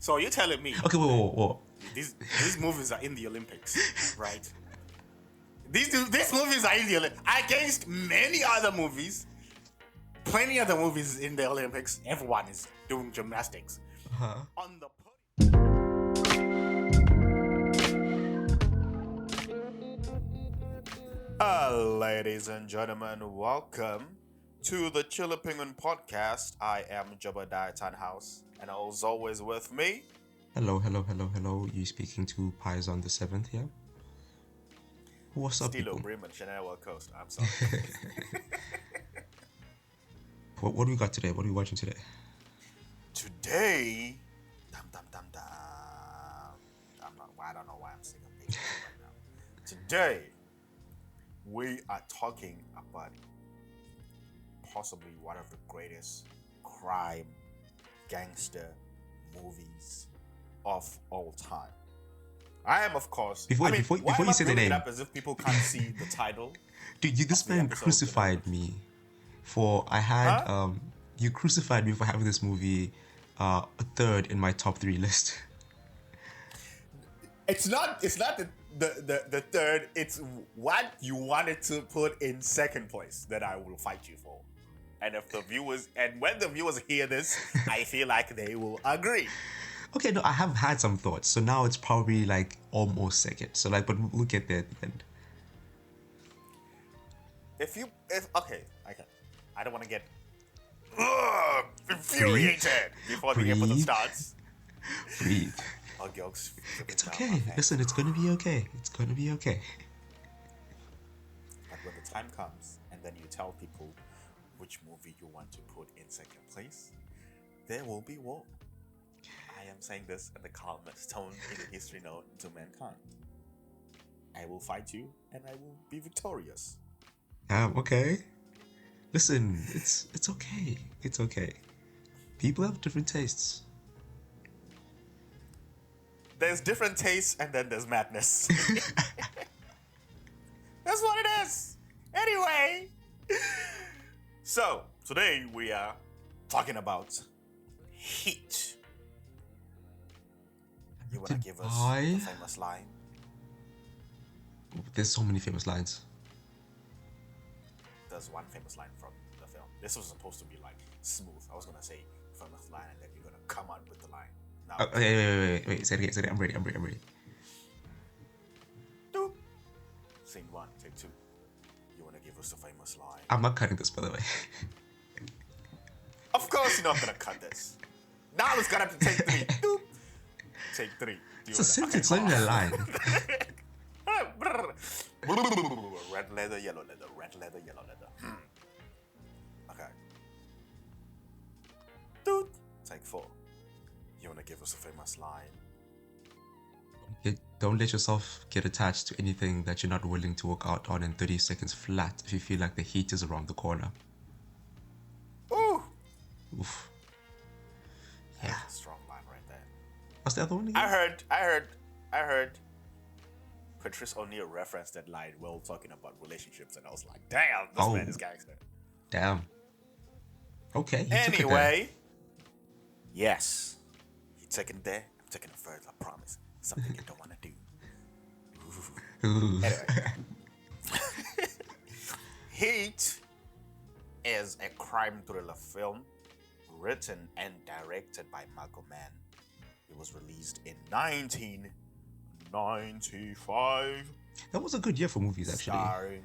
So you're telling me Okay, whoa. these movies are in the Olympics, right? These movies are in the Olympics against many other movies. Plenty other movies in the Olympics. Everyone is doing gymnastics. On the ladies and gentlemen, welcome to the Chilli Penguin podcast. I am Diane House, and as always with me. Hello. You speaking to Paisan the 7th here? What's up, Stilo people? Bremen, Chanel Coast. I'm sorry. What do we got today? What are we watching today? Today, I don't know why I'm singing pictures right now. Today, we are talking about possibly one of the greatest crime gangster movies of all time. I am, of course. Before you say the name, up as if people can't see the title. Dude, this man crucified me for you crucified me for having this movie a third in my top 3 list. It's not the third. It's what you wanted to put in second place that I will fight you for. And when the viewers hear this, I feel like they will agree. Okay, no, I have had some thoughts, so now it's probably like almost second. So but we'll get there at the end. I don't want to get infuriated before the episode starts. Breathe. Girls, it's okay. Listen, it's gonna be okay. But when the time comes, and then you tell people which movie you want to put in second place, there will be war. I am saying this in the calmest tone in the history known to mankind. I will fight you, and I will be victorious. Okay. Listen, it's okay. It's okay. People have different tastes. There's different tastes, and then there's madness. That's what it is. Anyway, so today we are talking about Heat. You wanna give us a famous line? There's so many famous lines. There's one famous line from the film. This was supposed to be like smooth. I was gonna say famous line, and then you're gonna come out with the line. Now, wait. Say it. I'm ready. Doop. Scene 1, take 2. You wanna give us a famous line? I'm not cutting this, by the way. Of course you're not gonna cut this. Now it's gonna have to take 3. Doop. Take 3. It's a sentence, it's not even a line. Red leather, yellow leather. Red leather, yellow leather. Okay. Doot. Take 4. You wanna give us a famous line? Don't let yourself get attached to anything that you're not willing to walk out on in 30 seconds flat if you feel like the heat is around the corner. Ooh. Oof. Yeah. That's a strong line right there. What's the other one again? I heard Patrice O'Neal referenced that line while talking about relationships, and I was like, damn, this man is gangster. Damn. Okay. Anyway, yes. You taking it there? I'm taking it further, I promise. Something you don't want to do. Anyway. Heat is a crime thriller film written and directed by Michael Mann. It was released in 1995. That was a good year for movies, actually.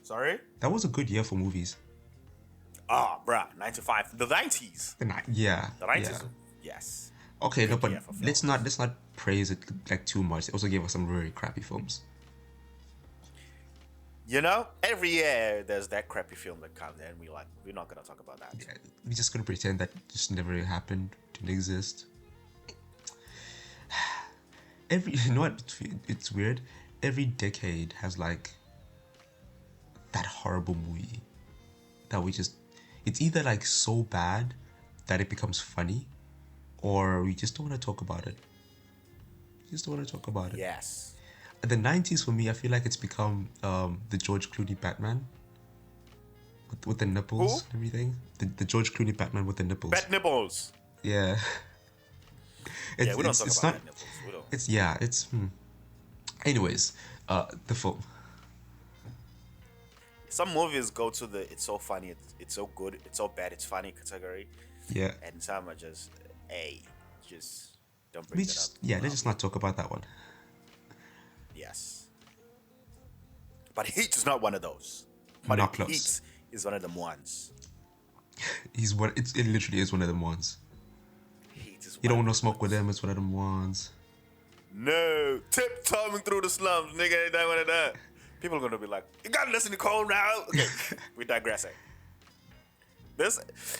Sorry? That was a good year for movies. Ah, bruh, 95. The 90s. The 90s, yeah. Yes. Okay, no, but let's not praise it like too much. It also gave us some really crappy films. You know, every year there's that crappy film that comes, and we're not gonna talk about that. Yeah, we're just gonna pretend that just never happened, didn't exist. You know what? It's weird. Every decade has like that horrible movie that it's either like so bad that it becomes funny, or we just don't want to talk about it. Yes. The 90s for me, I feel like it's become the George Clooney Batman with the nipples and everything. The George Clooney Batman with the nipples. Bat nipples. Yeah. Yeah, It's we don't talk it's about not. that nipples. We don't. It's yeah. It's. Anyways, the film. Some movies go to the it's so funny, it's so good, it's so bad, it's funny category, Yeah. and some are just, hey, just don't bring We that up just let's around just here. not talk about that one. Yes, but Heat is not one of those. But Not close. Heat is one of them ones. He's one. It literally is one of them ones. Heat is You one don't of want to them smoke with ones. them. It's one of them ones. No, tiptoeing through the slums, nigga. Ain't that one of that? People are gonna be like, you gotta listen to Cole now. Okay, we digressing. This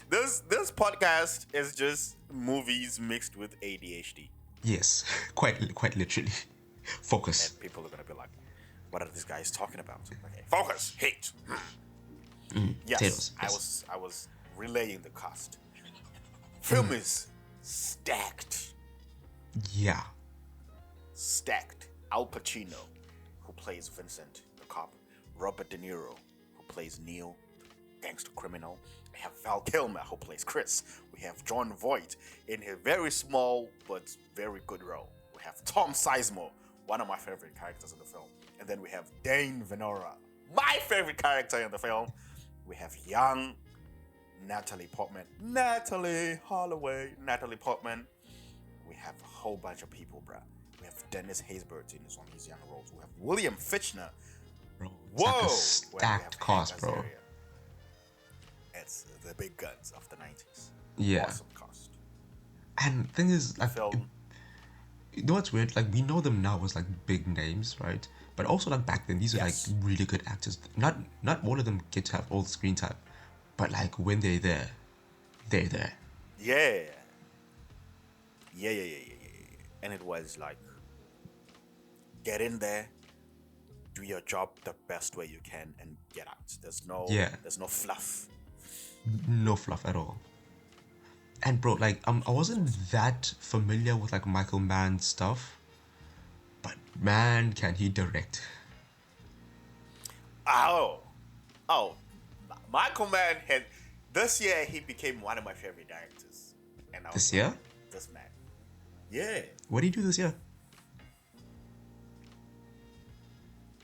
podcast is just movies mixed with ADHD, Yes, quite literally. Focus. and people are gonna be like, what are these guys talking about? Okay, focus, hate. Yes, Potatoes, yes. I was relaying the cast. Film is stacked. Yeah. Stacked. Al Pacino, who plays Vincent, the cop. Robert DeNiro, who plays Neil, gangster criminal. We have Val Kilmer, who plays Chris. We have John Voight in a very small but very good role. We have Tom Sizemore, one of my favorite characters in the film. And then we have Diane Venora, my favorite character in the film. We have young Natalie Portman, Natalie Portman. We have a whole bunch of people, bruh. We have Dennis Haysbert in some of his young roles. We have William Fichtner. Bro, it's Whoa! like a We have stacked Hank cast, bro. Azaria. It's the big guns of the 90s. Yeah. Awesome cast. And thing is, like, Film. you know what's weird? Like, we know them now as like big names, right? But also, like back then, these are Yes. like really good actors. Not all of them get to have all the screen time, but like when they're there, they're there. Yeah. Yeah. And it was like, get in there, do your job the best way you can, and get out. There's no fluff. No fluff at all. And bro, like I wasn't that familiar with like Michael Mann stuff, but man, can he direct? Oh, Michael Mann had this year he became one of my favorite directors, and I was This like, year? this man, yeah, What did he do this year?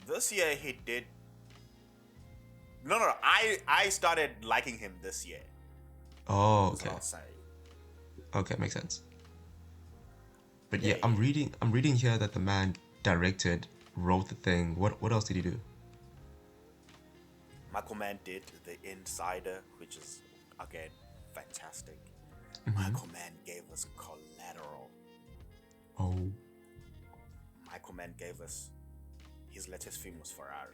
this year he did. No, I started liking him this year. Oh, That's okay. what I'll say. Okay, makes sense. But yeah, Yeah. I'm reading here that the man directed, wrote the thing. What else did he do? Michael Mann did The Insider, which is again fantastic. Mm-hmm. Michael Mann gave us Collateral. Oh, Michael Mann gave us his latest film was Ferrari.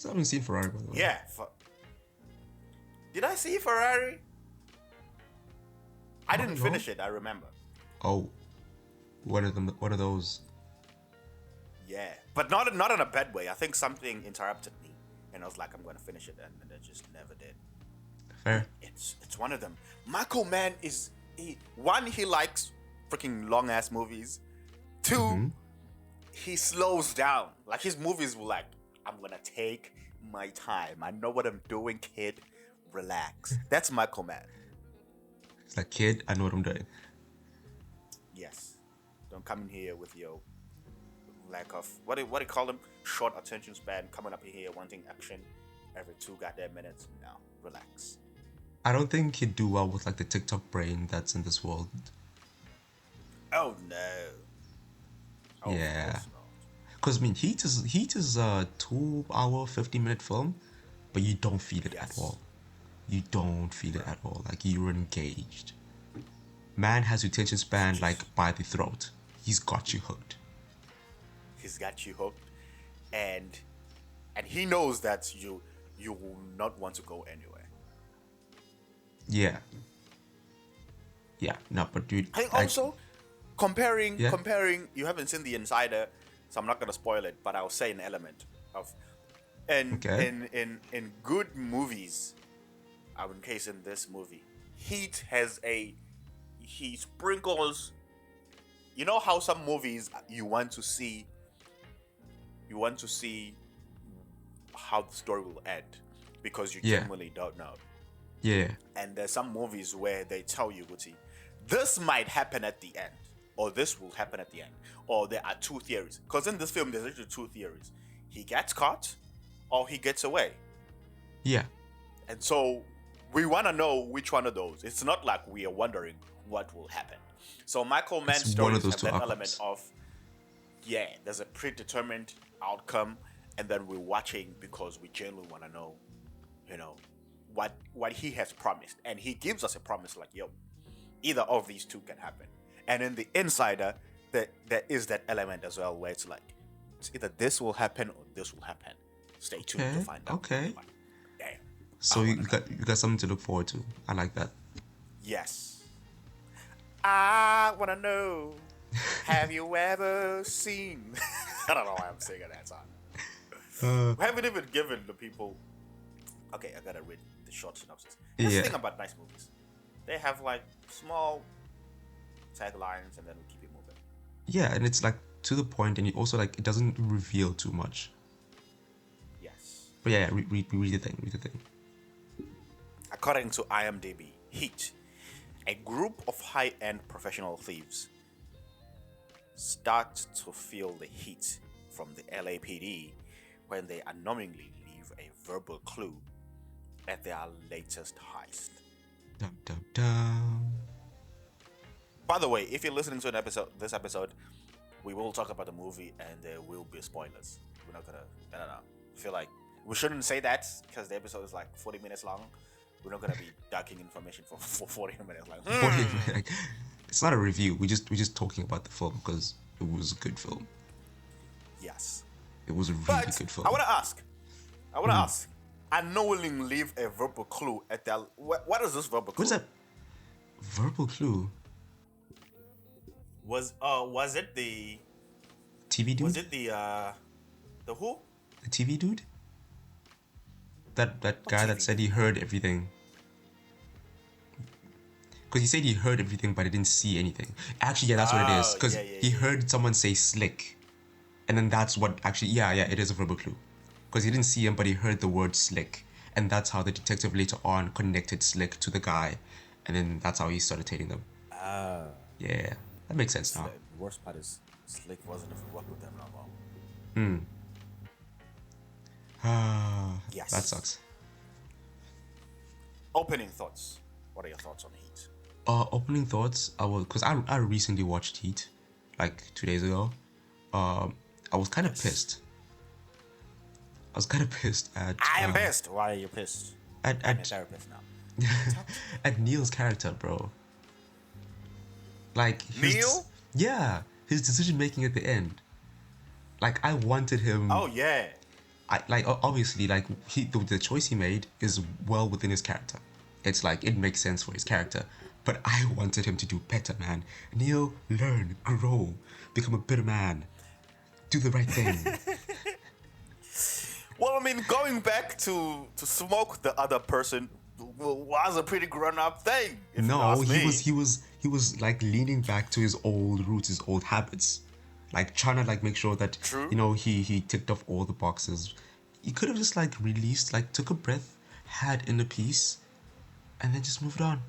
I haven't seen Ferrari by the way. Yeah. Did I see Ferrari? I didn't no. finish it. I remember. Oh, one of those. Yeah, but not in a bad way. I think something interrupted me, and I was like, I'm going to finish it, and I just never did. Fair. It's one of them. Michael Mann is he likes freaking long ass movies. Two, he slows down. Like his movies were like, I'm gonna take my time. I know what I'm doing, kid. Relax. That's Michael Mann. It's like, kid, I know what I'm doing. Yes. Don't come in here with your lack of what do you call them? Short attention span. Coming up in here wanting action every 2 goddamn minutes. No, relax. I don't think he'd do well with like the TikTok brain that's in this world. Oh no. Oh, Yeah. of course not. Because I mean, Heat is a 2-hour, 50-minute film, but you don't feel it at Yes. all. You don't feel it at all. Like you're engaged. Man has your attention span like by the throat. He's got you hooked. He's got you hooked, and he knows that you will not want to go anywhere. Yeah. Yeah. No, but dude. I think also comparing Yeah. you haven't seen The Insider, so I'm not gonna spoil it, but I'll say an element of Okay. in good movies, in case in this movie, Heat has he sprinkles. You know how some movies you want to see how the story will end because you Yeah. genuinely don't know. Yeah. And there's some movies where they tell you, Guti, this might happen at the end, or this will happen at the end, or there are two theories. Because in this film, there's actually two theories: he gets caught, or he gets away. Yeah. And so we want to know which one of those. It's not like we are wondering what will happen. So Michael Mann's stories have that element of, there's a predetermined outcome, and then we're watching because we genuinely want to know, what he has promised. And he gives us a promise like, either of these two can happen. And in The Insider, there is that element as well where it's like, it's either this will happen or this will happen. Stay tuned to find out. Okay. Like, damn. So you got something to look forward to. I like that. Yes. I want to know, have you ever seen... I don't know why I'm singing that song. We haven't even given the people... Okay, I gotta read the short synopsis. That's the thing about nice movies. They have like small taglines and then we keep it moving. Yeah, and it's like to the point, and it also like it doesn't reveal too much. Yes. But yeah, read the thing. Read the thing. According to IMDb, Heat, a group of high-end professional thieves start to feel the heat from the LAPD when they unknowingly leave a verbal clue at their latest heist. Dum, dum, dum. By the way, if you're listening to this episode, we will talk about the movie and there will be spoilers. We're not gonna, I don't know, I feel like we shouldn't say that because the episode is like 40 minutes long. We're not gonna be ducking information for 40 minutes. Like, it's not a review. We're just talking about the film because it was a good film. Yes, it was a really good film. I want to ask. Unknowingly leave a verbal clue at that. What is this verbal clue? What's that? Verbal clue? Was it the TV dude? Was it the who? The TV dude? That guy that said he heard everything. Because he said he heard everything, but he didn't see anything. Actually, yeah, that's what it is. Because he heard someone say slick. And then that's what actually, it is a verbal clue. Because he didn't see him, but he heard the word slick. And that's how the detective later on connected Slick to the guy. And then that's how he started dating them. Yeah, that makes sense now. The worst part is Slick wasn't even working with them no more. Yes. That sucks. Opening thoughts. What are your thoughts on Heat? Opening thoughts. Because I recently watched Heat, like 2 days ago. I was kind of pissed. I was kind of pissed at. I am pissed. Why are you pissed? I'm a therapist now. At Neil's character, bro. Like Neil? Yeah, his decision making at the end. Like I wanted him. Oh yeah. Obviously the choice he made is well within his character. It's like it makes sense for his character. But I wanted him to do better, man. Neil, learn, grow, become a better man. Do the right thing. Well, I mean, going back to smoke the other person was a pretty grown-up thing. No, he was like leaning back to his old roots, his old habits, like trying to like make sure that he ticked off all the boxes. He could have just like released, like took a breath, had inner peace, and then just moved on.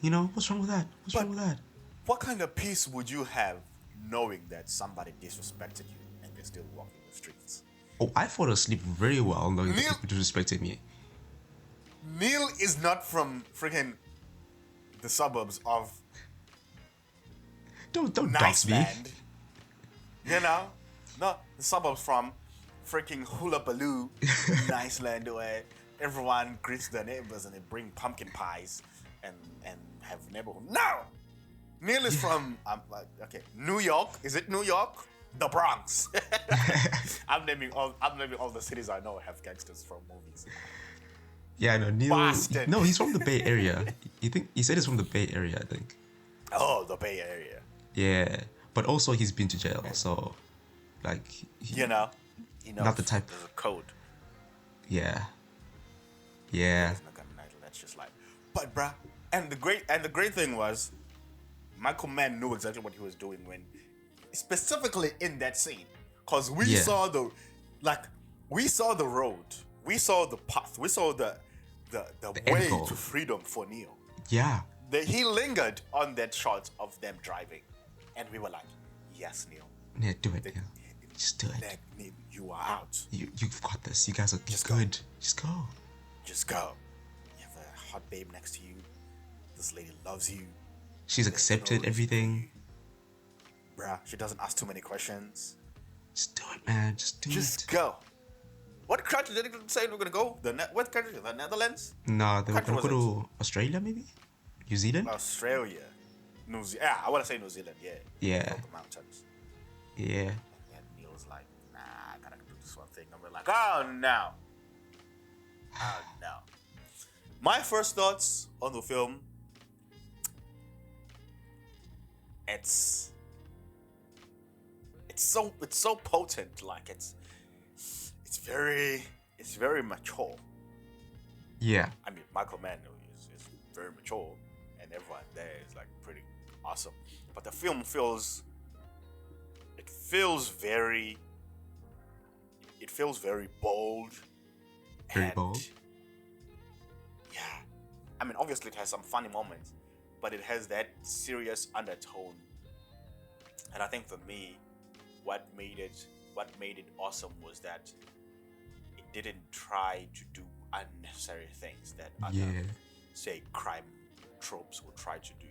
What's wrong with that? What's wrong with that? What kind of peace would you have knowing that somebody disrespected you and you're still walking the streets? Oh, I fall asleep very well knowing that people disrespected me. Neil is not from freaking the suburbs of Don't dox me. No, the suburbs from freaking Hula Baloo, nice land where everyone greets their neighbors and they bring pumpkin pies and have neighborhood. No, Neil is from New York. Is it New York? The Bronx. I'm naming all the cities I know have gangsters from movies. Yeah, no, Neil. Boston. No, he's from the Bay Area. He said he's from the Bay Area, I think. Oh, the Bay Area. Yeah, but also he's been to jail, so like he knows not the type. There's a code. Yeah. It's not gonna matter. That's just like, but bruh, and the great thing was, Michael Mann knew exactly what he was doing when, specifically in that scene, because we saw the road, we saw the path, we saw the way to freedom for Neo. Yeah. he lingered on that shot of them driving, and we were like, yes, Neil. Yeah, do it, Neil. Just do it. Neil, you are out. You've got this. You guys are Just good. go. Just go. Just go. You have a hot babe next to you. This lady loves you. She's accepted everything. Bruh, she doesn't ask too many questions. Just do it, man. Just do it. Just go. What country did it say we're gonna go? What country? The Netherlands? No, they were gonna go to Australia, maybe? New Zealand? Australia. Yeah, I wanna say New Zealand, yeah. Yeah. The mountains. Yeah. And Neil was like, nah, I gotta do this one thing. And we're like, oh no. Oh no. My first thoughts on the film, it's so potent, like it's very mature. Yeah. I mean, Michael Mann is very mature, and everyone there is like pretty awesome. But the film feels very bold. Very bold. Yeah. I mean, obviously it has some funny moments, but it has that serious undertone. And I think for me, what made it awesome was that it didn't try to do unnecessary things that other, say, crime tropes would try to do.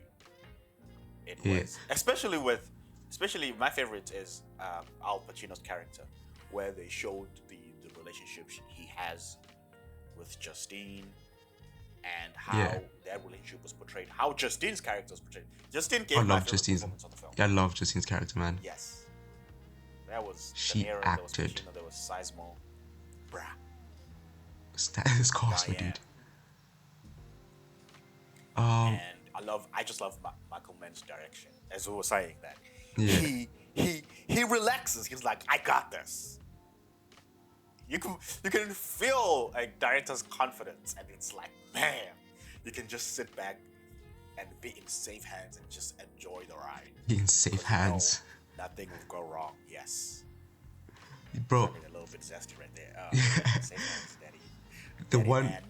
It was especially my favorite is Al Pacino's character, where they showed the relationship he has with Justine and how that relationship was portrayed, how Justine's character was portrayed. Justine gave my favorite performance on the film. I love Justine's character, man. Yes. There was she DeNiro, acted. There was Pacino, there was Sizemore. Bruh. Status Cosmo, dude. And I just love Michael Mann's direction. As we were saying that. Yeah. He relaxes. He's like, I got this. You can feel a director's confidence, and it's like, man, you can just sit back and be in safe hands and just enjoy the ride. Be in safe hands. Nothing will go wrong. Yes. Bro. A little bit zesty right there. Safe hands, daddy. The daddy one. Man.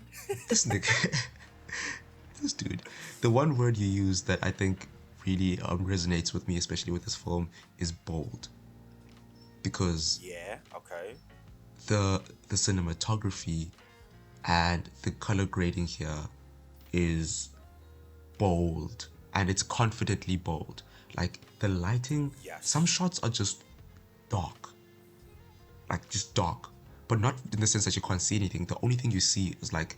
This nigga. This dude. The one word you use that I think really resonates with me, especially with this film, is bold. Because. Yeah. Okay. The cinematography and the color grading here is bold, and it's confidently bold. Like the lighting, some shots are just dark, like just dark, but not in the sense that you can't see anything. The only thing you see is like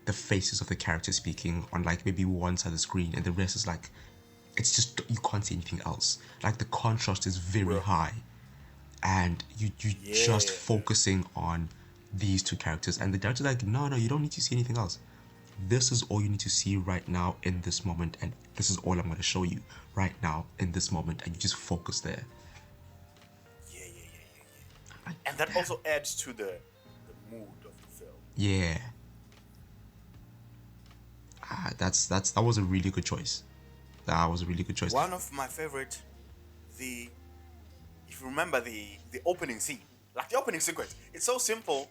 the faces of the characters speaking on like maybe one side of the screen, and the rest is like, it's just, you can't see anything else. Like the contrast is very high, and you just focusing on these two characters, and the director's like, no, you don't need to see anything else. This is all you need to see right now in this moment, and this is all I'm going to show you right now in this moment, and you just focus there. Yeah. And that also adds to the mood of the film. Yeah. That was a really good choice. That was a really good choice. One of my favorite, if you remember the opening scene, like the opening sequence, it's so simple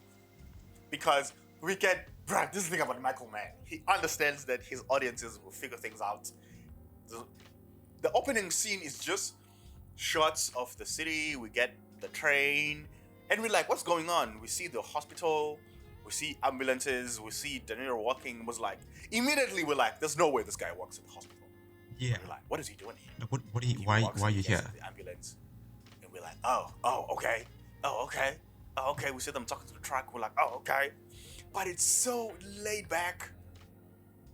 because we get, bruh, this is the thing about Michael Mann. He understands that his audiences will figure things out. The opening scene is just shots of the city, we get the train, and we're like, what's going on? We see the hospital, we see ambulances, we see DeNiro walking. Was like, immediately we're like, there's no way this guy works at the hospital. Yeah. We're like, what is he doing here? Why are you here? The ambulance, and we're like, okay. We see them talking to the truck. We're like, okay. But it's so laid back.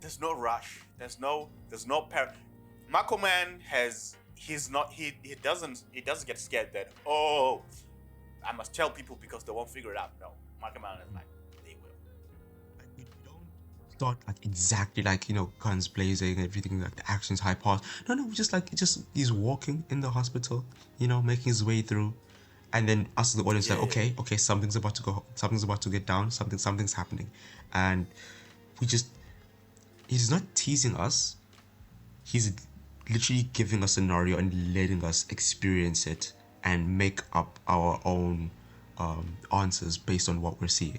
There's no rush. There's no Michael Mann he doesn't get scared that, I must tell people because they won't figure it out. No. Michael Mann is like, they will. Like, we don't start like exactly like, guns blazing, everything, like the action's high pass. No, just he's walking in the hospital, making his way through. And then us, the audience, like, okay, something's about to get down, something's happening. And he's not teasing us. He's literally giving us a scenario and letting us experience it and make up our own answers based on what we're seeing.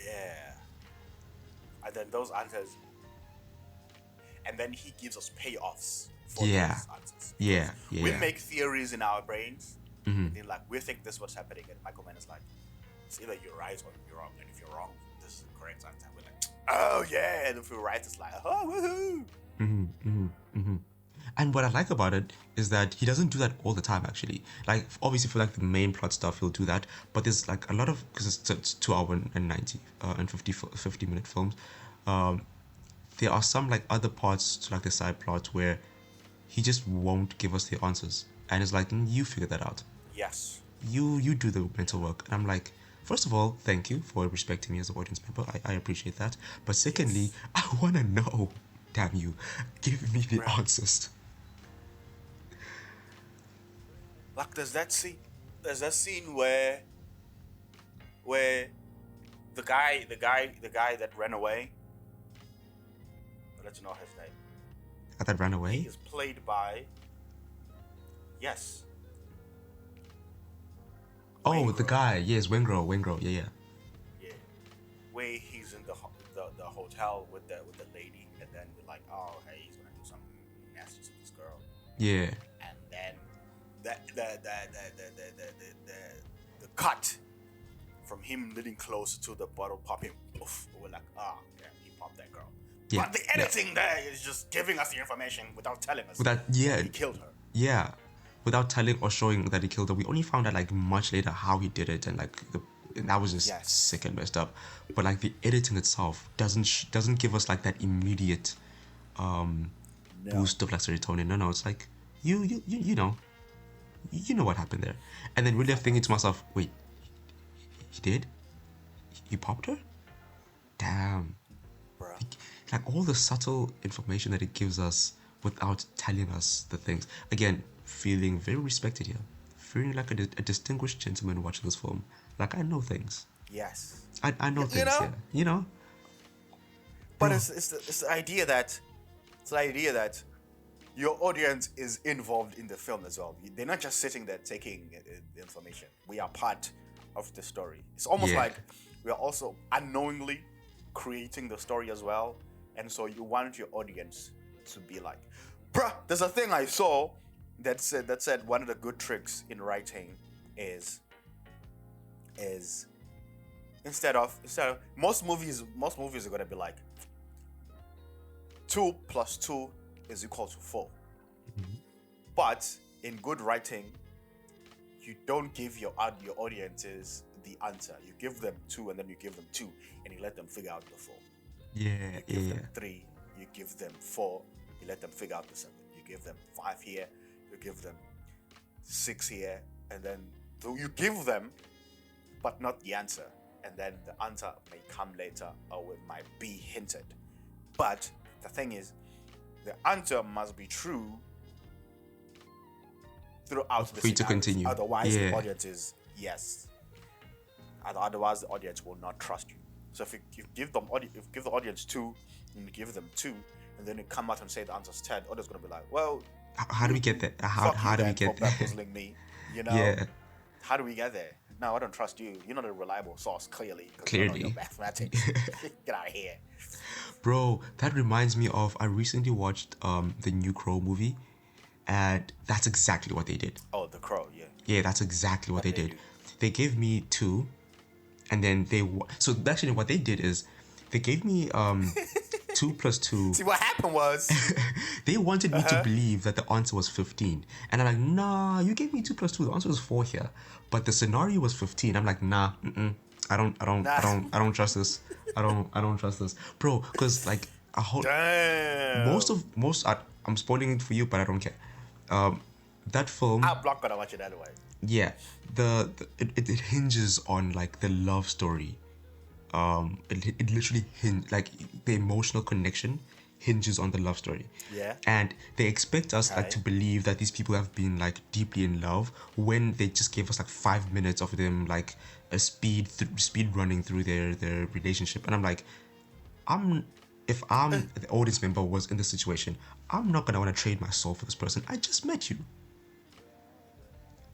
Yeah. And then those answers and then he gives us payoffs for Yeah. those answers. Yeah. Because we Yeah. make theories in our brains, Mm-hmm. and then, like, we think this is what's happening, and Michael Mann is like, it's either you're right or you're wrong, and if you're wrong, this is the correct answer. We're like, oh yeah, and if we're right, it's like, oh woohoo. Mm-hmm. Mm-hmm. Mm-hmm. And what I like about it is that he doesn't do that all the time, actually. Like, obviously, for like the main plot stuff, he'll do that. But there's like a lot of, because it's 2 hour and 90 and 50-minute films. There are some like other parts to like the side plots where he just won't give us the answers, and it's like, you figure that out. Yes. You do the mental work. And I'm like, first of all, thank you for respecting me as an audience member. I appreciate that. But secondly, I want to know. Damn you, give me the answers. Like, there's that scene where the guy that ran away, I'll let you know his name, That ran he away? is played by, yes, Oh, Wayne the Grove. guy. Yes, Wengro. Yeah. Yeah, where he's in the hotel with the lady, and then we're like, oh hey, he's gonna do something nasty to this girl, Yeah. and then the cut from him leaning closer to the bottle popping, oof, we're like, oh yeah, he popped that girl. Yeah, But the editing there is just giving us the information without telling us he killed her. Yeah. Without telling or showing that he killed her. We only found out like much later how he did it, and like and that was just sick and messed up. But like the editing itself doesn't give us like that immediate boost of like serotonin. No, it's like you know what happened there. And then really I'm thinking to myself, wait, he did? He popped her? Damn. Bruh. Like all the subtle information that it gives us without telling us the things. Again, feeling very respected here. Feeling like a distinguished gentleman watching this film. Like I know things. Yes. I know things know? here. You know? But Bro. it's the idea that your audience is involved in the film as well. They're not just sitting there taking the information. We are part of the story. It's almost like we are also unknowingly creating the story as well. And so you want your audience to be like, bruh, there's a thing I saw that said one of the good tricks in writing is instead of most movies are gonna be like 2 + 2 is equal to 4. But in good writing, you don't give your audiences the answer. You give them 2 and then you give them 2 and you let them figure out the 4. Yeah, You give them 3, you give them 4, you let them figure out the 7. You give them 5 here, you give them 6 here, and then you give them, but not the answer. And then the answer may come later or it might be hinted. But the thing is, the answer must be true throughout the for you to scenarios. continue. Otherwise, the audience is otherwise the audience will not trust you. So if you give the audience 2 and you give them 2, and then you come out and say the answer's 10, the audience gonna be like, well, how do we get there? How do we get there? Puzzling me, you know? Yeah. How do we get there? No, I don't trust you. You're not a reliable source, clearly. Clearly. You don't know your mathematics. Get out of here. Bro, that reminds me of I recently watched the new Crow movie, and that's exactly what they did. Oh, The Crow, yeah. Yeah, that's exactly what they did. do? They gave me 2, and then so actually what they did is they gave me 2 + 2. See, what happened was... They wanted me to believe that the answer was 15, and I'm like, nah, you gave me 2 + 2. The answer was 4 here, but the scenario was 15. I'm like, nah, I don't trust this. I don't trust this, bro. Because like a whole Damn. I'm spoiling it for you, but I don't care. That film. I'm not gonna watch it anyway. Yeah, it hinges on like the love story. It literally like the emotional connection hinges on the love story. Yeah. And they expect us like Okay. to believe that these people have been like deeply in love when they just gave us like 5 minutes of them like a speed running through their relationship. And I'm like, if I'm the audience member was in this situation, I'm not gonna want to trade my soul for this person. I just met you.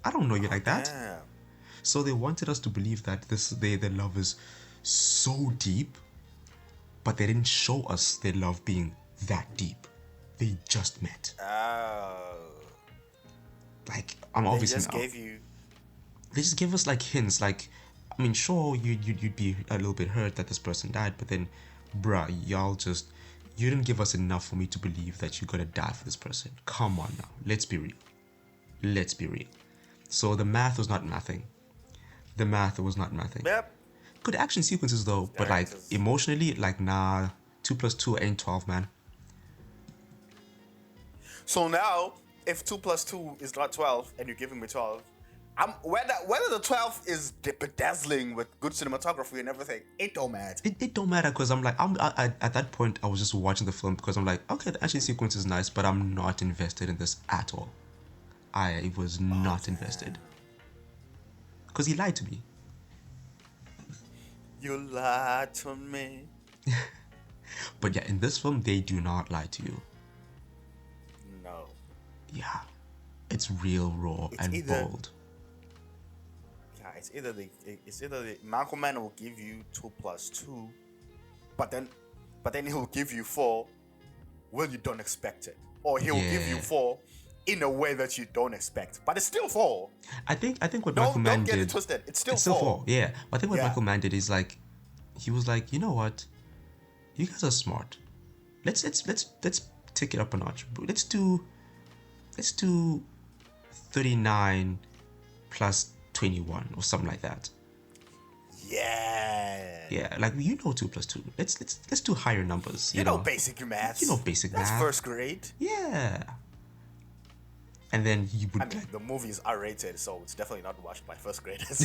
I don't know you like that. Damn. So they wanted us to believe that their love is so deep, but they didn't show us their love being that deep. they just met. Like, I'm They obviously just gave you. They just gave us like hints. Like, I mean, sure, you'd be a little bit hurt that this person died, but then, bruh, you didn't give us enough for me to believe that you're gonna die for this person. Come on now, let's be real. Let's be real. So the math was not mathing. The math was not mathing. Yep. Good action sequences though, but like emotionally, like nah, 2 plus 2 ain't 12, man. So now, if 2 plus 2 is not 12, and you're giving me 12, whether the 12 is bedazzling with good cinematography and everything, it don't matter. It don't matter because I'm like, at that point I was just watching the film because I'm like, okay, the action sequence is nice, but I'm not invested in this at all. I was not invested because he lied to me. You lied to me. But yeah, in this film they do not lie to you. No. Yeah, it's real, raw, and bold. Yeah, it's either the Michael Mann will give you 2 plus 2, but then he'll give you 4 when you don't expect it, or he'll give you 4 in a way that you don't expect, but it's still 4. I think what Michael Mann don't get did. it twisted. It's still 4. Yeah, but I think what Michael Mann did is like, he was like, you know what, you guys are smart. Let's take it up a notch. Let's do 39 plus 21 or something like that. Yeah, like, 2 plus 2. Let's do higher numbers. You know basic math. Basic math. That's first grade. Yeah. And then he would. I mean, the movie is R-rated, so it's definitely not watched by first graders.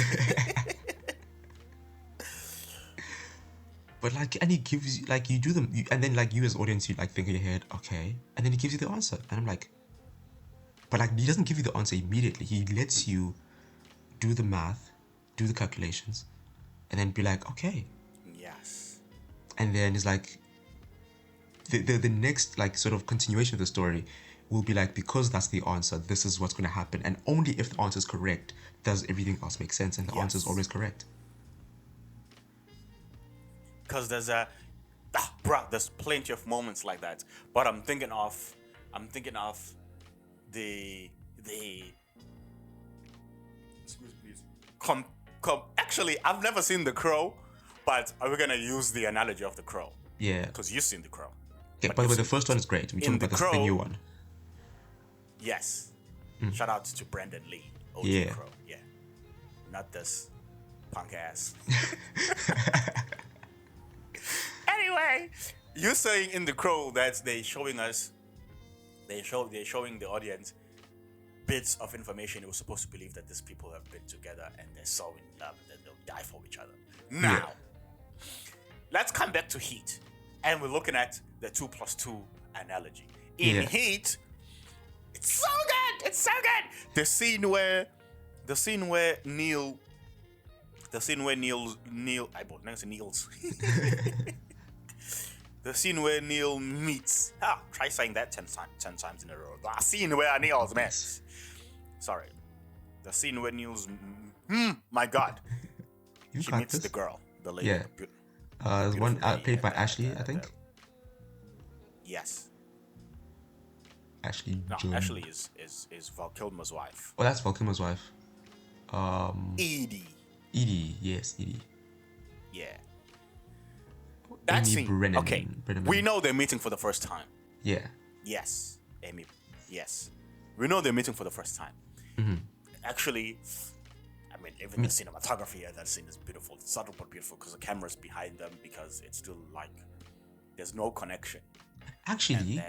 But like, and he gives you, like, you do them, and then like, you as audience, you like think in your head, okay, and then he gives you the answer, and I'm like, but like, he doesn't give you the answer immediately. He lets you do the math, do the calculations, and then be like, okay. Yes. And then it's like, the next like sort of continuation of the story will be like, because that's the answer, this is what's going to happen, and only if the answer is correct does everything else make sense, and the answer is always correct. Because there's there's plenty of moments like that, but I'm thinking of the excuse me, please. Actually, I've never seen The Crow, but we're gonna use the analogy of The Crow. Yeah. Because you've seen The Crow. Yeah, by the way, the first one is great. We're talking about the new one. Yes. Shout out to Brandon Lee. Yeah. Crow. Yeah. Not this punk ass. Anyway, you're saying in The Crow that they're showing the audience bits of information. It was supposed to believe that these people have been together and they're so in love and that they'll die for each other. Now, let's come back to Heat. And we're looking at the 2 plus 2 analogy. In Heat, it's so good! It's so good! The scene where Neil I bought Niels. The scene where Neil meets. Try saying that 10 times in a row. The scene where Neil's meets. Sorry. The scene where Neil's. My God. She meets the girl, the lady. Yeah. The one played by Ashley, I think. Yes. Ashley. No, Ashley is Val Kilmer's wife. Oh, that's Val Kilmer's wife. Edie. Yes, Edie. Yeah. That Amy scene. Brennan. Okay. We know they're meeting for the first time. Yeah. Yes, Amy. Yes. We know they're meeting for the first time. Mm-hmm. Actually, I mean, even the cinematography of that scene is beautiful. It's subtle but beautiful because the camera's behind them, because it's still like there's no connection. Actually,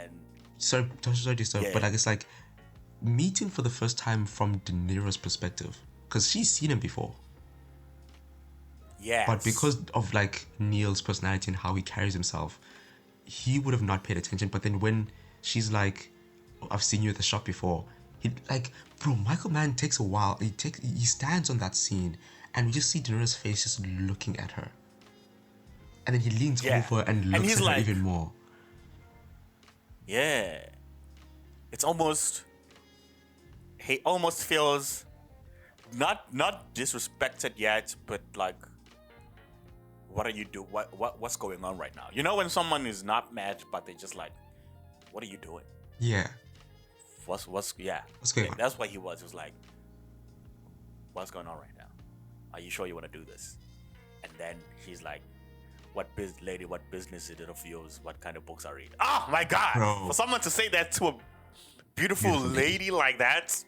sorry to disturb, but like, it's like meeting for the first time from DeNiro's perspective, because she's seen him before. Yeah. But because of like Neil's personality and how he carries himself, he would have not paid attention. But then when she's like, oh, "I've seen you at the shop before," he like, bro, Michael Mann takes a while. He stands on that scene, and we just see DeNiro's face just looking at her, and then he leans over and looks at her even more. Yeah. It's almost. He almost feels not disrespected yet, but like, what are you doing? What's going on right now? You know, when someone is not mad, but they just like, what are you doing? Yeah. What's What's going on? That's what he was. He was like, what's going on right now? Are you sure you want to do this? And then he's like, what business is it of yours? What kind of books I read? Oh my God! Bro. For someone to say that to a beautiful lady like that,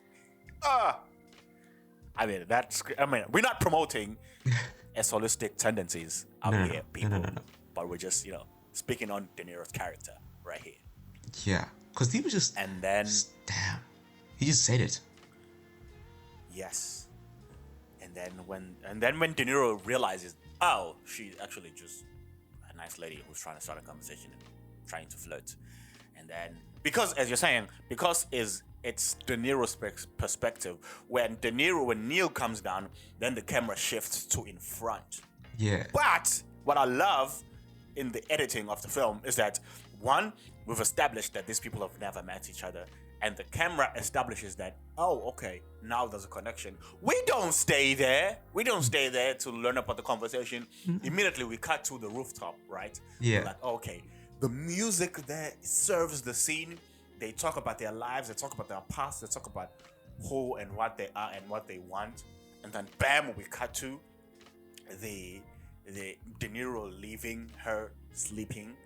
I mean, we're not promoting holistic tendencies out here, people. No. But we're just, speaking on DeNiro's character right here. Yeah, because he was just. And then, damn, he just said it. Yes. And then when DeNiro realizes, oh, she's actually just a nice lady who's trying to start a conversation and trying to flirt. And then, because as you're saying, it's De Niro's perspective. When Neil comes down, then the camera shifts to in front. Yeah. But what I love in the editing of the film is that, one, we've established that these people have never met each other, and the camera establishes that, oh, okay, now there's a connection. We don't stay there to learn about the conversation. Immediately we cut to the rooftop, right? Yeah. We're like, okay, the music there serves the scene. They talk about their lives, they talk about their past, they talk about who and what they are and what they want. And then bam, we cut to the De Niro leaving her sleeping,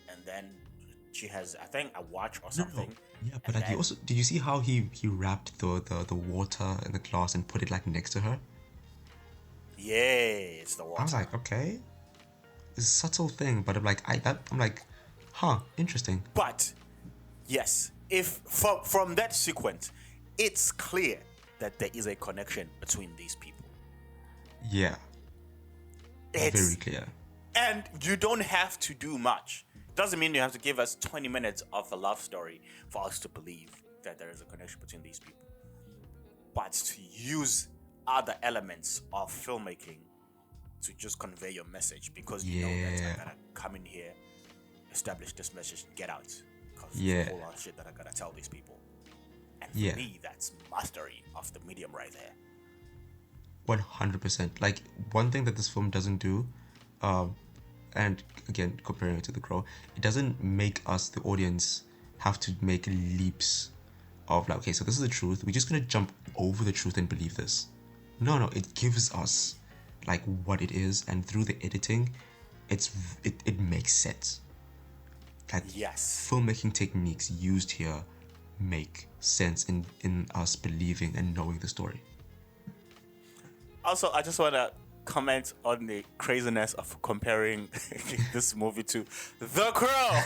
and then she has, I think, a watch or something. No. Yeah, but like, did you see how he wrapped the water in the glass and put it like next to her? Yeah, it's the water. I was like, okay, it's a subtle thing, but I'm like, interesting. But yes, if from that sequence, it's clear that there is a connection between these people. Yeah, it's very clear. And you don't have to do much. Doesn't mean you have to give us 20 minutes of a love story for us to believe that there is a connection between these people. But to use other elements of filmmaking to just convey your message, because you know that I gotta come in here, establish this message, and get out. Because there's a whole lot of shit that I gotta tell these people. And for me, that's mastery of the medium right there. 100%. Like, one thing that this film doesn't do, and again, comparing it to The Crow, it doesn't make us, the audience, have to make leaps of like, okay, so this is the truth, we're just gonna jump over the truth and believe this. No, it gives us like what it is, and through the editing, it makes sense. Like, filmmaking techniques used here make sense in us believing and knowing the story. Also, I just want to comment on the craziness of comparing this movie to The Crow.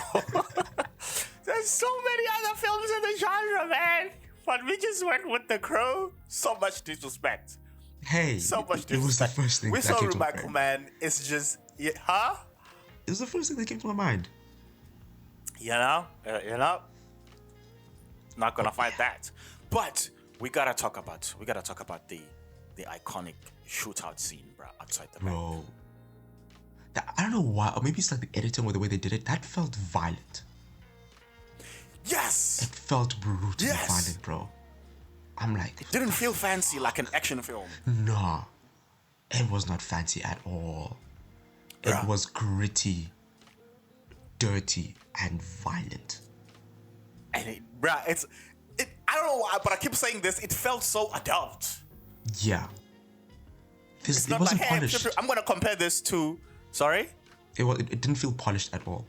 There's so many other films in the genre, man. But we just went with The Crow. So much disrespect. Hey, so much disrespect. It was the first thing that came to my Michael Mann. It's just, huh? It was the first thing that came to my mind. You know, not gonna fight that. But we gotta talk about the iconic shootout scene, bro, outside the bank. Bro, I don't know why, or maybe it's like the editing or the way they did it. That felt violent. Yes, it felt brutally violent, bro. I'm like, it didn't feel fancy like an action film. Nah, it was not fancy at all. Bruh. It was gritty, dirty, and violent. And I don't know why, but I keep saying this. It felt so adult. Yeah. It wasn't like, polished. I'm gonna compare this to. Sorry. It didn't feel polished at all.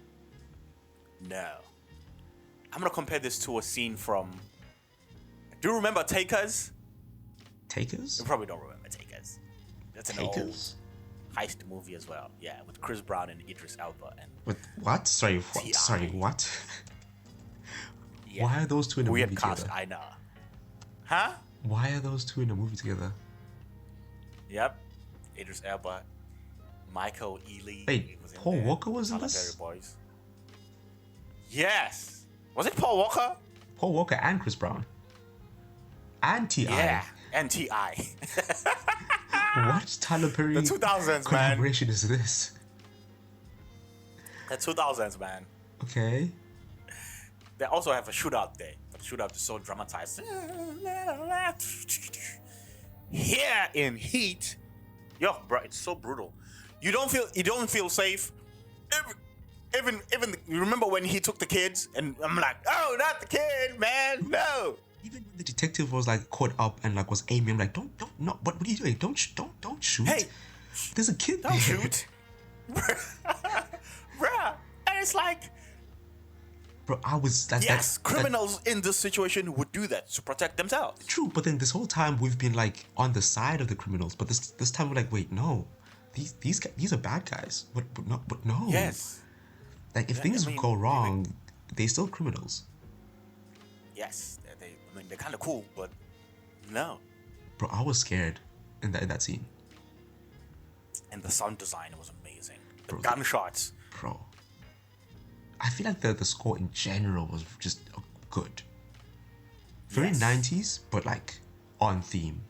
No. I'm gonna compare this to a scene from. Do you remember Takers? Takers? You probably don't remember Takers. That's an old heist movie as well. Yeah, with Chris Brown and Idris Elba and. With what? Sorry, what? Sorry, what? Yeah. Why are those two in a movie together? Weird cast, I know. Huh? Why are those two in a movie together? Yep. Idris Elba, Michael Ealy. Wait, Paul Walker was in this? Boys. Yes. Was it Paul Walker? Paul Walker and Chris Brown. And T.I. Yeah, and T.I. What Tyler Perry the 2000s, collaboration is this? The 2000s, man. Okay. They also have a shootout there. But the shootout is so dramatized. Here in Heat, yo, bro, it's so brutal. You don't feel safe. even you remember when he took the kids, and I'm like, oh, not the kid, man, no. Even when the detective was like caught up and like was aiming, I'm like, don't, no, what are you doing? Don't shoot. Hey, there's a kid don't there. shoot, bruh. And it's like, bro, I was like, yes, criminals in this situation would do that to protect themselves. True, but then this whole time we've been like on the side of the criminals, but this time we're like, wait, no, these are bad guys. But no. Yes. Like if things go wrong, they're still criminals. Yes, they're kind of cool, but no. Bro, I was scared in that scene. And the sound design was amazing. The Bro, gunshots. Bro, I feel like the score in general was just good. Very 90s, but like on theme.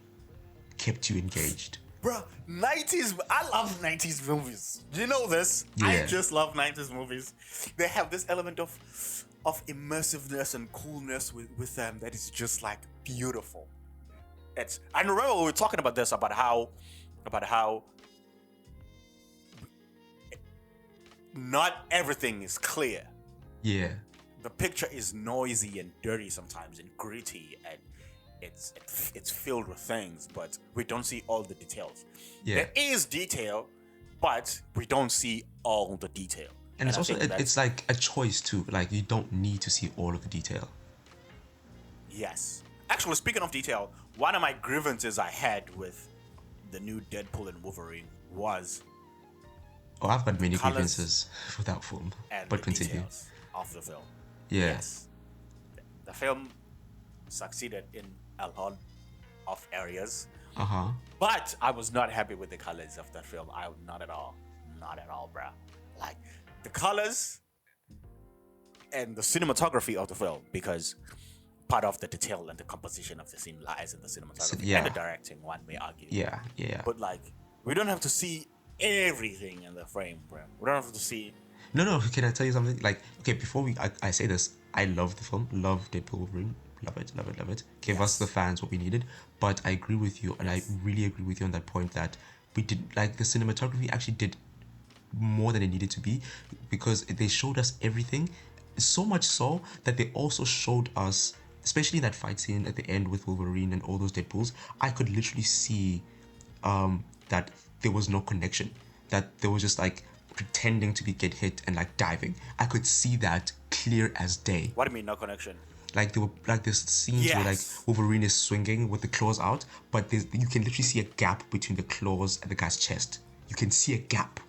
Kept you engaged. Bro, 90s, I love 90s movies. Do you know this? Yeah. I just love 90s movies. They have this element of immersiveness and coolness with them that is just like beautiful. I remember we were talking about this, about how not everything is clear. Yeah. The picture is noisy and dirty sometimes and gritty, and it's filled with things, but we don't see all the details. Yeah. There is detail, but we don't see all the detail. And it's also it's like a choice too. Like you don't need to see all of the detail. Yes. Actually, speaking of detail, one of my grievances I had with the new Deadpool and Wolverine was Oh, I've got many grievances for that film. and But the continue. details of the film. Yeah. Yes. The film succeeded in a lot of areas, Uh-huh. but I was not happy with the colors of that film. Not at all, bro. Like the colors and the cinematography of the film, because part of the detail and the composition of the scene lies in the cinematography and the directing, one may argue. Yeah. But like, we don't have to see everything in the frame, bro. We don't have to see. No, can I tell you something? Like, okay, before I say this, I love the film, love Deadpool Wolverine, love it. Gave us the fans what we needed. But I agree with you, and I really agree with you on that point that we did, like, the cinematography actually did more than it needed to be, because they showed us everything, so much so that they also showed us, especially that fight scene at the end with Wolverine and all those Deadpools, I could literally see that there was no connection, that there was just like pretending to get hit and like diving. I could see that clear as day. What do you mean, no connection? Like there were like this scenes where like Wolverine is swinging with the claws out, but you can literally see a gap between the claws and the guy's chest. You can see a gap,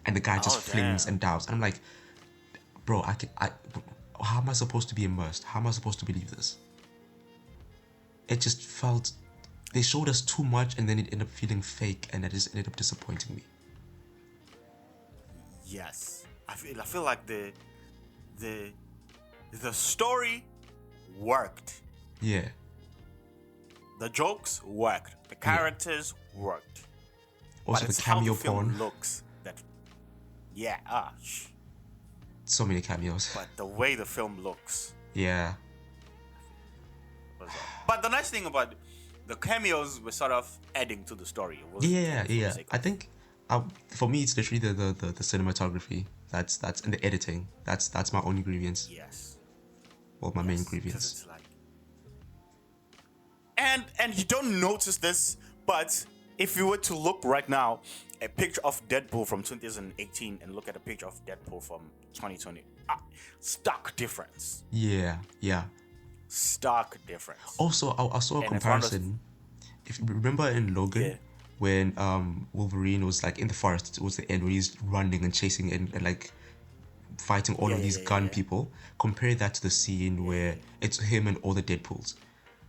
and the guy just flings and dives. And I'm like, bro, how am I supposed to be immersed? How am I supposed to believe this? It just felt, they showed us too much, and then it ended up feeling fake, and it just ended up disappointing me. Yes, I feel like the story worked. Yeah. The jokes worked. The characters worked. Also, but the cameo how the film porn looks. So many cameos. But the way the film looks. Yeah. But the nice thing about the cameos were sort of adding to the story. Yeah. I think for me it's literally the cinematography. That's and the editing. That's my only grievance. Yes. Well, my main grievance. Like, and you don't notice this, but if you were to look right now, a picture of Deadpool from 2018 and look at a picture of Deadpool from 2020, stark difference. Yeah. Stark difference. Also, I saw a comparison. If you remember in Logan, when Wolverine was like in the forest, it was the end where he's running and chasing and like fighting all of these gun people. Compare that to the scene where it's him and all the Deadpools.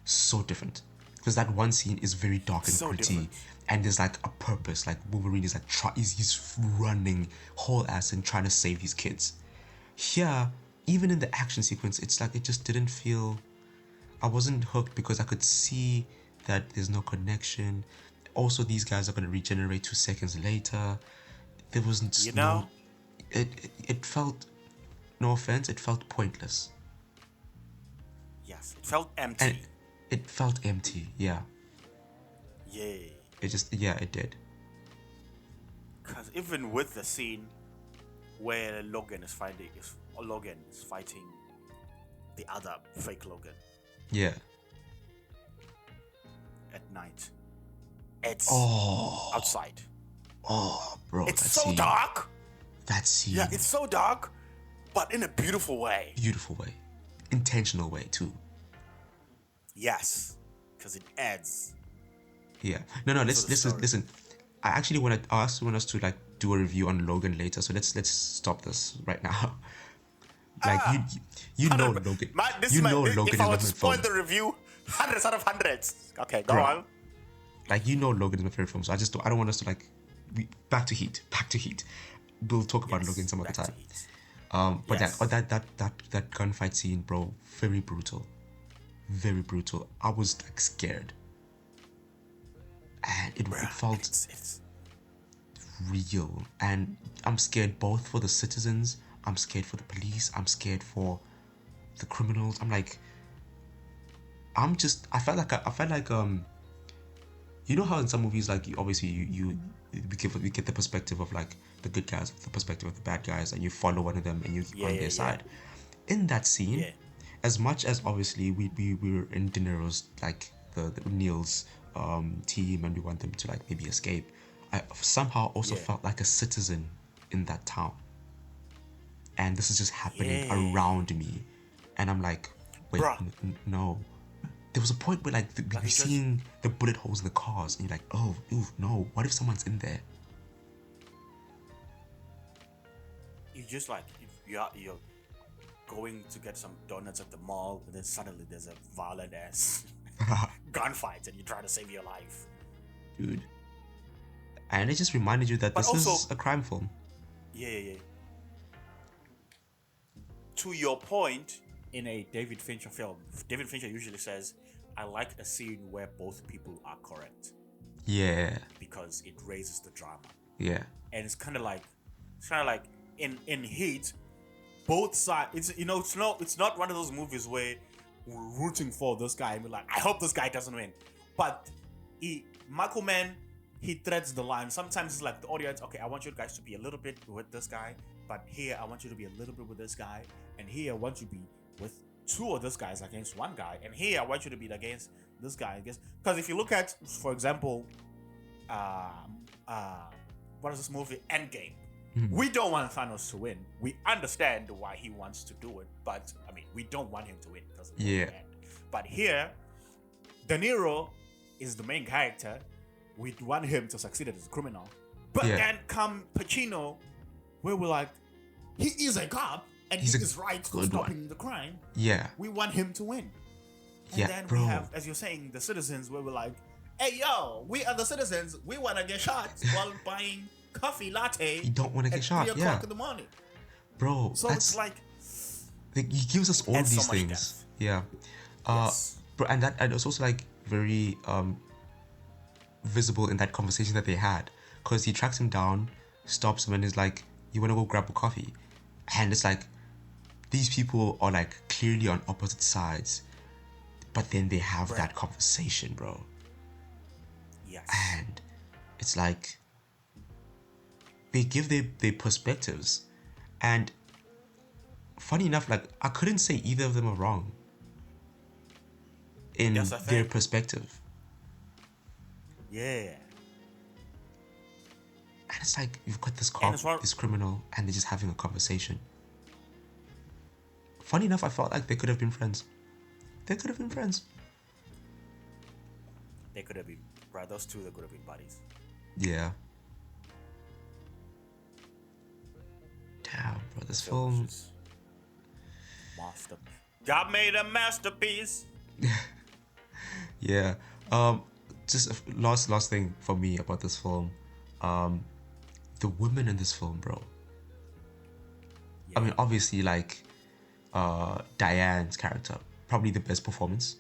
So different, because that one scene is very dark and gritty, different. And there's like a purpose. Like Wolverine is like he's running whole ass and trying to save these kids. Here, even in the action sequence, it's like it just didn't feel. I wasn't hooked because I could see that there's no connection. Also, these guys are going to regenerate 2 seconds later. There wasn't just it felt, no offense, it felt pointless. Yes, it felt empty. And it felt empty, yeah. Yeah. It just, it did. Because even with the scene where Logan is fighting the other fake Logan Yeah. at night. It's Oh. outside. Oh, bro. It's that so scene. dark. That scene. Yeah, it's so dark, but in a beautiful way. Beautiful way. Intentional way, too. Yes, because it adds. Yeah. No. Listen. I actually want us to like do a review on Logan later. So let's stop this right now. Like you know Logan. Logan if I is were my to spoil film. the review, hundreds out of hundreds. Okay, go Bro. on. Like Logan is my favorite film. So I don't want us to like back to Heat. We'll talk about Logan some other time. But Yes. that gunfight scene, bro, very brutal. Very brutal. I was like scared. And it felt It's real. And I'm scared both for the citizens, I'm scared for the police, I'm scared for the criminals. I felt like you know how in some movies like we get the perspective of like the good guys, the perspective of the bad guys, and you follow one of them and you're on their side. In that scene, as much as obviously we were in DeNiro's like the Neil's team and we want them to like maybe escape, I somehow also felt like a citizen in that town. And this is just happening around me. And I'm like, wait, no. There was a point where like we're seeing the bullet holes in the cars and you're like, oh, no, what if someone's in there? You just like, you're going to get some donuts at the mall and then suddenly there's a violent ass gunfight and you try to save your life. Dude. And it just reminded you that this is a crime film. Yeah. To your point, in a David Fincher film, David Fincher usually says, I like a scene where both people are correct. Yeah. Because it raises the drama. Yeah. And it's kind of like in Heat, both sides. It's not one of those movies where we're rooting for this guy and we're like, I hope this guy doesn't win. But Michael Mann, he threads the line. Sometimes it's like the audience, okay, I want you guys to be a little bit with this guy, but here I want you to be a little bit with this guy, and here I want you to be with two of these guys against one guy, and here I want you to be against this guy. Because if you look at, for example, what is this movie? Endgame. We don't want Thanos to win. We understand why he wants to do it, but I mean, we don't want him to win because But here, DeNiro is the main character. We want him to succeed as a criminal. But then come Pacino, where we're like, he is a cop and he is right for stopping the crime. Yeah. We want him to win. And then we have, as you're saying, the citizens where we're like, hey, yo, we are the citizens. We want to get shot while buying coffee latte. You don't want to get shot, 3 o'clock in the morning. Bro, so it's like he gives us all these things. Depth. Yeah. Bro, and it's also like very visible in that conversation that they had, because he tracks him down, stops him, and is like, you want to go grab a coffee? And it's like, these people are like clearly on opposite sides, but then they have that conversation, bro. Yes. And it's like they give their perspectives, and funny enough, like I couldn't say either of them are wrong in their perspective. Yeah. And it's like, you've got this cop, this criminal, and they're just having a conversation. Funny enough, I felt like they could have been friends. They could have been friends. They could have been, right? Those two, they could have been buddies. Yeah. Damn, bro, this film. God made a masterpiece. Yeah. Just a last thing for me about this film. The women in this film, bro. Yeah. I mean, obviously, like Diane's character, probably the best performance.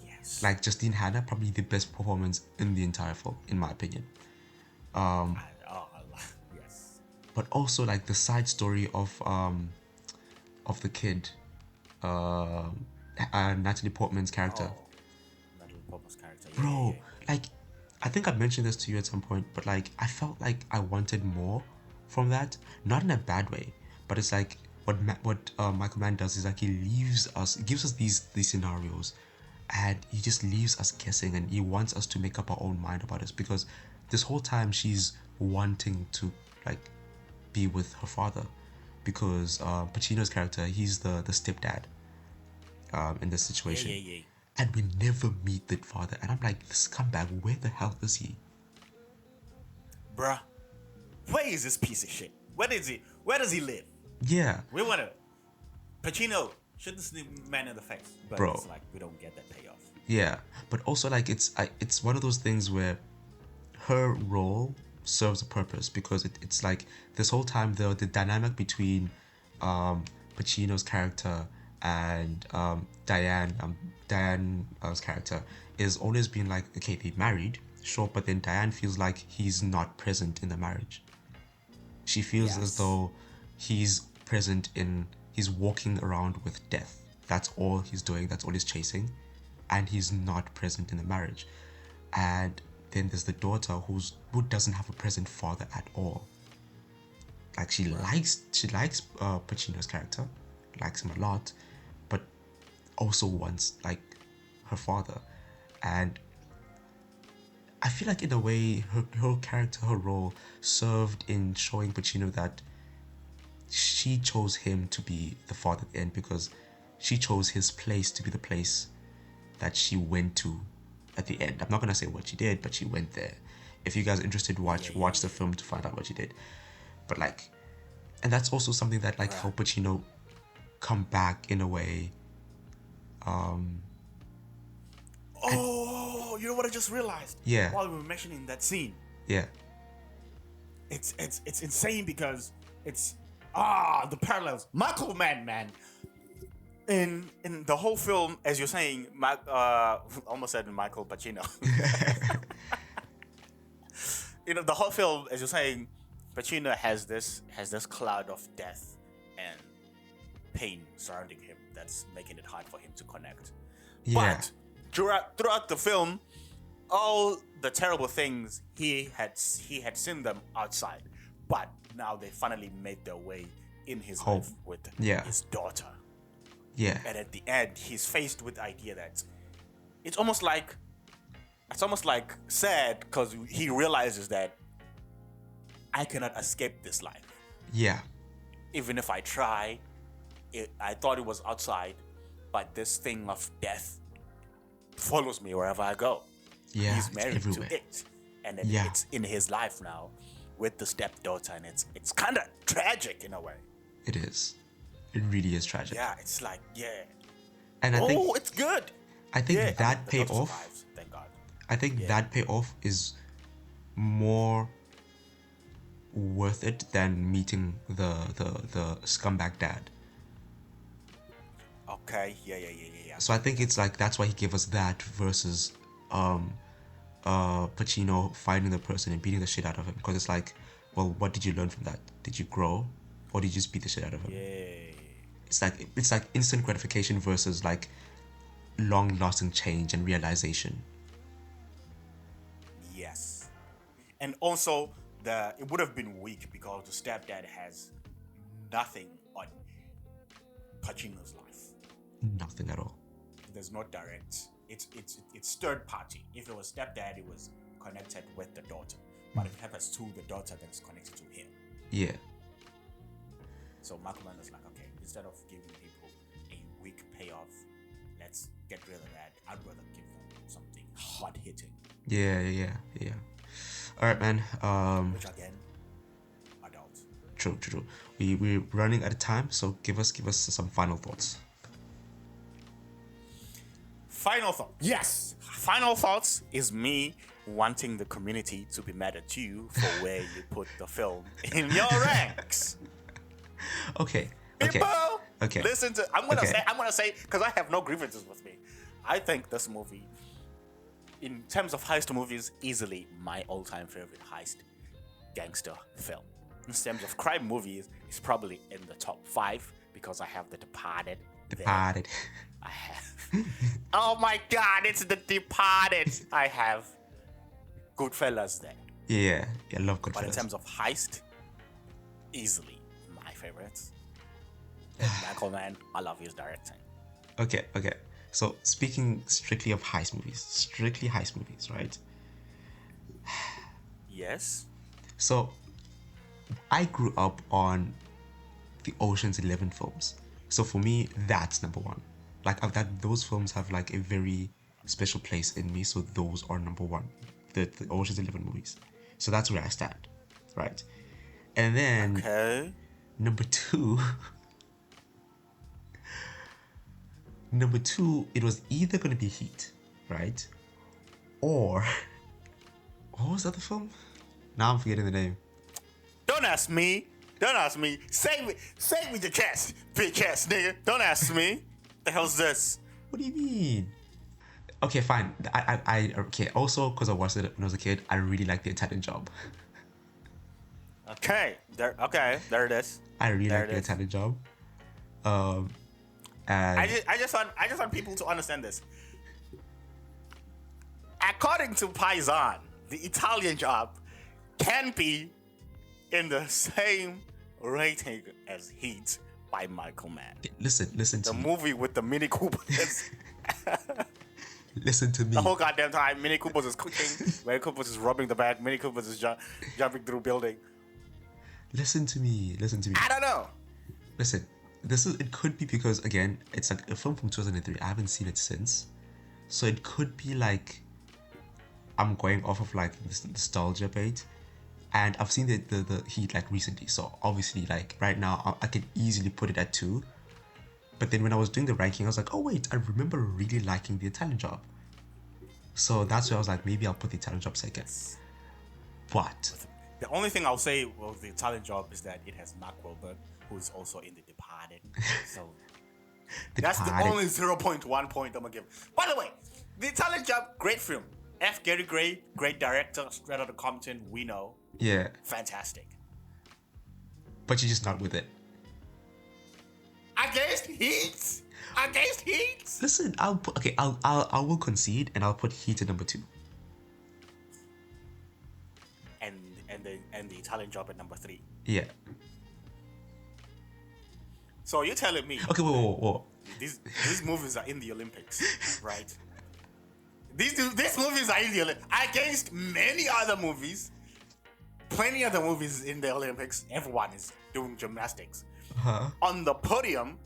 Yes. Like Justine Hanna, probably the best performance in the entire film, in my opinion. Yes. But also like the side story of the kid, Natalie Portman's character. Natalie Portman's character. Bro, like I think I mentioned this to you at some point, but like I felt like I wanted more from that, not in a bad way, but it's like what Michael Mann does is like he gives us these scenarios, and he just leaves us guessing, and he wants us to make up our own mind about this, because this whole time she's wanting to like be with her father, because Pacino's character, he's the stepdad in this situation. Yeah. And we never meet the father, and I'm like, this scumbag, where the hell is he? Bruh, where is this piece of shit? Where does he live? Yeah, We want to Pacino shoot this man in the face, but Bro. it's like we don't get that payoff. yeah, but also like it's one of those things where her role serves a purpose, because it's like this whole time the dynamic between Pacino's character and Diane's character is always been like, okay, they married, sure, but then Diane feels like he's not present in the marriage. She feels Yes. as though he's walking around with death. That's all he's doing, that's all he's chasing, and he's not present in the marriage. And then there's the daughter who doesn't have a present father at all. Like she likes Pacino's character, likes him a lot, but also wants like her father. And I feel like in a way her character, her role served in showing Pacino that she chose him to be the father at the end, because she chose his place to be the place that she went to at the end. I'm not gonna say what she did, but she went there. If you guys are interested, watch the film to find out what she did. But like, and that's also something that like helped Pacino come back in a way. Oh, you know what I just realized? Yeah. While we were mentioning that scene, Yeah, it's insane because it's the parallels. Michael Mann, man. In the whole film, as you're saying, almost said Michael Pacino. The whole film, as you're saying, Pacino has this cloud of death and pain surrounding him that's making it hard for him to connect. yeah, But throughout the film, all the terrible things he had seen them outside, but now they finally made their way in his Home. life with Yeah. his daughter. yeah, And at the end, he's faced with the idea that it's almost like sad, because he realizes that I cannot escape this life. yeah, Even if I try, I thought it was outside, but this thing of death follows me wherever I go. yeah. He's It's married everywhere. to it, and then Yeah. it's in his life now with the stepdaughter, and it's kind of tragic in a way. It is. It really is tragic. Yeah, it's like And I think it's good. I think Yeah, that the daughter payoff. survives, thank God. I think that payoff is more worth it than meeting the scumbag dad. Okay, yeah. So I think it's like that's why he gave us that versus Pacino finding the person and beating the shit out of him, because it's like, well, what did you learn from that? Did you grow, or did you just beat the shit out of him? Yeah. It's like instant gratification versus like long-lasting change and realization. Yes. And also, it would have been weak because the stepdad has nothing on Pacino's life. Nothing at all. There's no direct. It's third party. If it was stepdad, it was connected with the daughter. But if it happens to the daughter, then it's connected to him. Yeah. So Michael Mann was like, okay, instead of giving people a weak payoff, let's get rid of that. I'd rather give them something hard hitting. Yeah. All right, man. Which again, adult. True. We're running out of time, so give us some final thoughts. Final thought. Yes. Final thoughts is me wanting the community to be mad at you for where you put the film in your ranks. Okay. People, Okay. listen to. I'm gonna say because I have no grievances with me. I think this movie, in terms of heist movies, easily my all-time favorite heist gangster film. In terms of crime movies, it's probably in the top 5 because I have The Departed. there. Departed. I have. Oh my God! It's The Departed. I have Goodfellas there. Yeah. I love But in Goodfellas. terms of heist, easily my favorites. Michael Mann, I love his directing. Okay. So speaking strictly of heist movies, right? Yes. So I grew up on the Ocean's 11 films. So for me, that's number one. Like those films have like a very special place in me. So those are number one, the Ocean's 11 movies. So that's where I stand, right? And then number two, it was either going to be Heat, right? Or what was the other film? Now I'm forgetting the name. Don't ask me. Say with your chest, big chest, nigga. Don't ask me. The hell's this? What do you mean? Okay, fine. Okay. Also, because I watched it when I was a kid, I really like The Italian Job. Okay, there it is. I really like The Italian Job. And I just want people to understand this. According to Paisan, The Italian Job can be in the same rating as Heat by Michael Mann. Listen to me. The movie with the Mini Coopers. Listen to me. The whole goddamn time, Mini Coopers is cooking, Mini Coopers is rubbing the bag, Mini Coopers is jumping through building. Listen to me. I don't know. Listen, it could be because, again, it's like a film from 2003. I haven't seen it since. So it could be like I'm going off of like this nostalgia bait. And I've seen the Heat like recently. So obviously like right now I can easily put it at 2. But then when I was doing the ranking, I was like, oh wait, I remember really liking The Italian Job. So that's why I was like, maybe I'll put The Italian Job second. But the only thing I'll say with The Italian Job is that it has Mark Wahlberg, who is also in The Departed. So that's the only 0.1 point I'm gonna give. By the way, The Italian Job, great film. F. Gary Gray, great director, straight out of Compton, we know. Yeah. Fantastic. But you're just not with it. Against Heat. Listen, I will concede and I'll put Heat at number 2. And the Italian Job at number 3. Yeah. So you're telling me? Okay, whoa. These movies are in the Olympics, right? These movies are in the Olympics against many other movies. Plenty other movies in the Olympics. Everyone is doing gymnastics. Uh-huh. On the podium,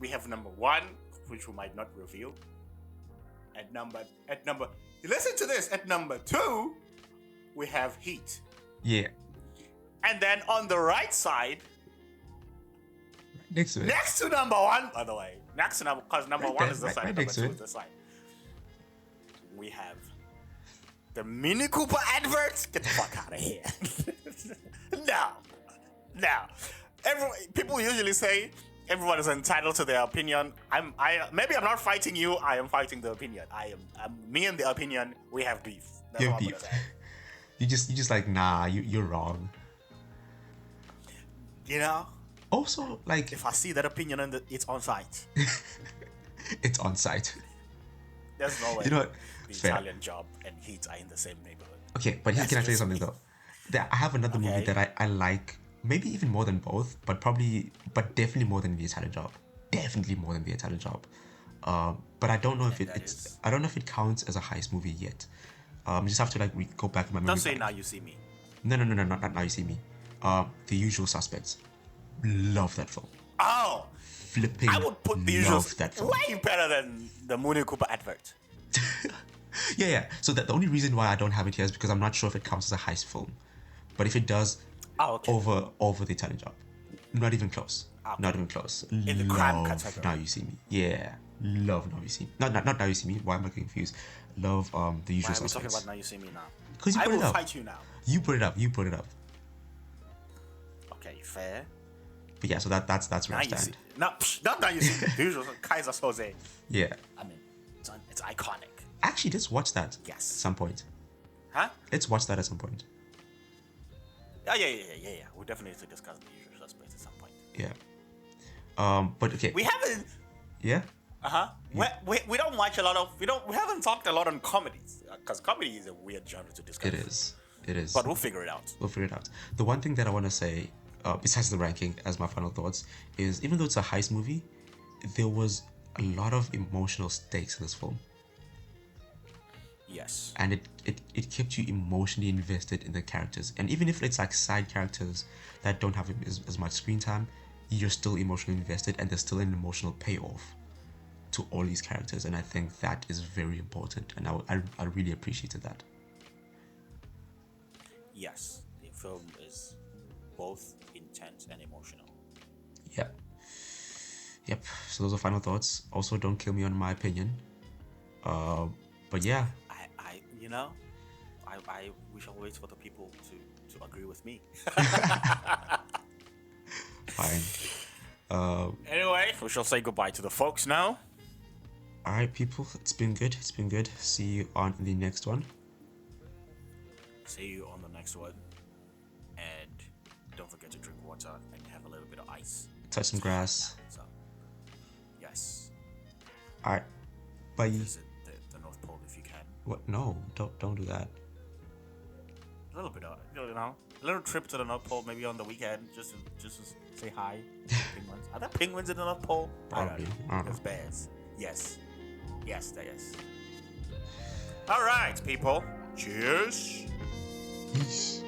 we have number 1, which we might not reveal. At number, listen to this. At number 2, we have Heat. Yeah. And then on the right side, next to number 1, by the way, because number 1 is the side, number 2 is the side. We have the Mini Cooper adverts. Get the fuck out of here. No. People usually say everyone is entitled to their opinion. Maybe I'm not fighting you. I am fighting the opinion. Me and the opinion. We have beef. That's you all have I'm beef. gonna say. You just like, nah. You're wrong. You know. Also, like, if I see that opinion and it's on site. It's on site. There's no way. You know what? The Fair. Italian Job and Heat are in the same neighborhood. Okay, but can I tell you something though? I have another movie that I like, maybe even more than both, but definitely more than The Italian Job. Definitely more than The Italian Job. But I don't know if I don't know if it counts as a heist movie yet. Just have to like go back to my memory. Don't say Now You See Me. No, not Now You See Me. The Usual Suspects. Love that film. Oh, flipping. I would put The Usual that film. way better than the Mini Cooper advert. Yeah. So the only reason why I don't have it here is because I'm not sure if it counts as a heist film. But if it does, over The Italian Job. Not even close. Okay. Not even close. In the crime category. Now You See Me. Yeah. Love Now You See Me. Not Now You See Me. Why am I confused? Love The Usual Suspects. Why are we talking about Now You See Me now? Because I will fight you now. You put it up. Okay, fair. But yeah, so that's where I stand. Not Now You See Me. The Usual Kaiser Soze. Yeah. I mean, it's iconic. Actually, let's watch that. Yes. At some point. Huh? Let's watch that at some point. Yeah. We'll definitely need to discuss The Usual Suspects at some point. Yeah. But okay. We haven't. Yeah. Yeah. We don't watch a lot of. We haven't talked a lot on comedies because comedy is a weird genre to discuss. It is. But we'll figure it out. The one thing that I want to say, besides the ranking, as my final thoughts, is even though it's a heist movie, there was a lot of emotional stakes in this film. Yes. And it kept you emotionally invested in the characters. And even if it's like side characters that don't have as much screen time, you're still emotionally invested, and there's still an emotional payoff to all these characters. And I think that is very important, and I really appreciated that. Yes, the film is both intense and emotional. Yep. So those are final thoughts. Also, don't kill me on my opinion. But yeah. We shall wait for the people to agree with me. Fine. Anyway, we shall say goodbye to the folks now. All right, people. It's been good. See you on the next one. See you on the next one. And don't forget to drink water and have a little bit of ice. Touch some grass. So, yes. All right. Bye. Visit the North Pole if you can. What? No, don't do that. A little bit of, a little trip to the North Pole maybe on the weekend, just to say hi. Penguins. Are there penguins in the North Pole? Probably. I don't know. There's bears. Yes, there is. All right, people. Cheers. Peace.